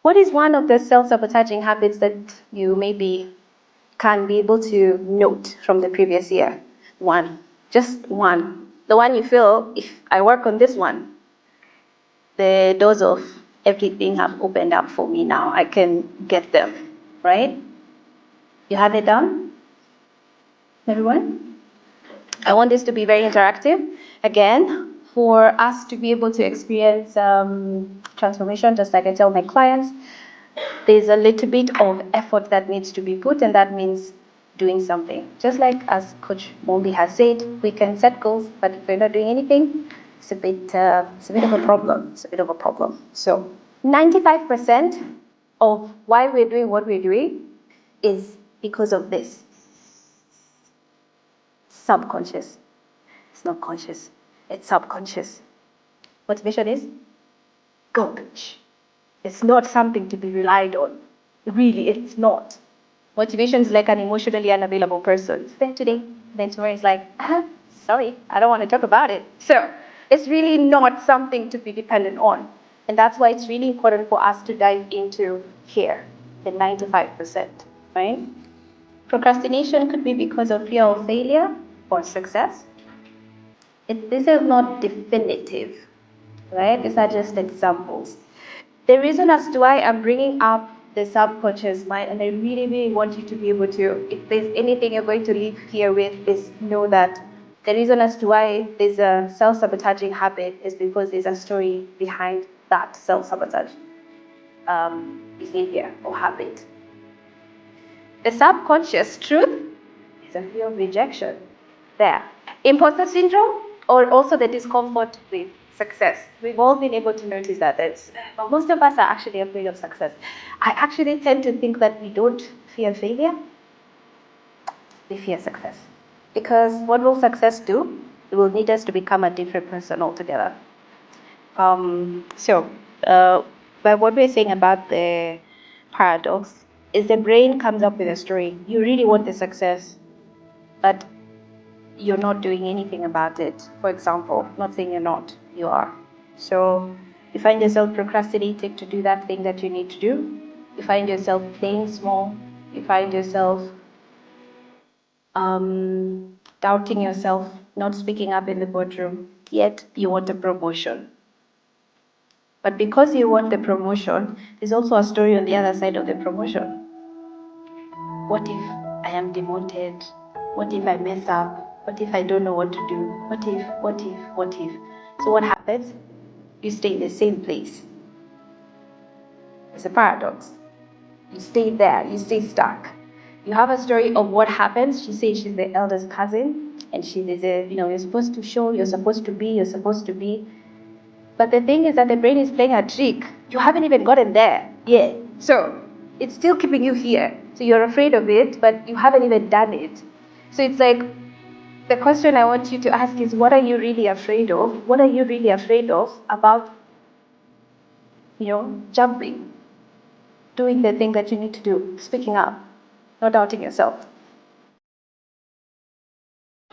What is one of the self-sabotaging habits that you maybe can be able to note from the previous year? One. Just one. The one you feel, if I work on this one, the doors of everything have opened up for me now. I can get them, right? You have it down? Everyone? I want this to be very interactive. Again, for us to be able to experience transformation, just like I tell my clients, there's a little bit of effort that needs to be put, and that means doing something. Just like as Coach Mombi has said, we can set goals, but if we're not doing anything, it's a bit of a problem. It's a bit of a problem. So 95% of why we're doing what we're doing is because of this. Subconscious. It's not conscious. It's subconscious. Motivation is garbage. It's not something to be relied on. Really, it's not. Motivation is like an emotionally unavailable person. It's there today, then tomorrow it's like, sorry, I don't want to talk about it. So it's really not something to be dependent on. And that's why it's really important for us to dive into here, the 95%, right? Procrastination could be because of fear of failure or success. This is not definitive, right? These are just examples. The reason as to why I'm bringing up the subconscious mind, and I really, really want you to be able to, if there's anything you're going to leave here with, is know that the reason as to why there's a self-sabotaging habit is because there's a story behind that self-sabotage behavior or habit. The subconscious truth is a fear of rejection. There. Imposter syndrome, or also the discomfort with success. We've all been able to notice that. But most of us are actually afraid of success. I actually tend to think that we don't fear failure, we fear success. Because what will success do? It will need us to become a different person altogether. But what we're saying about the paradox is the brain comes up with a story. You really want the success, but you're not doing anything about it. For example, not saying you're not, you are. So you find yourself procrastinating to do that thing that you need to do. You find yourself playing small. You find yourself doubting yourself, not speaking up in the boardroom, yet you want a promotion. But because you want the promotion, there's also a story on the other side of the promotion. What if I am demoted? What if I mess up? What if I don't know what to do? What if? So what happens? You stay in the same place. It's a paradox. You stay there, you stay stuck. You have a story of what happens. She says she's the eldest cousin, and she is you're supposed to show, you're supposed to be. But the thing is that the brain is playing a trick. You haven't even gotten there yet. So it's still keeping you here. So you're afraid of it, but you haven't even done it. So it's like, the question I want you to ask is, what are you really afraid of? What are you really afraid of about, jumping, doing the thing that you need to do, speaking up, not doubting yourself?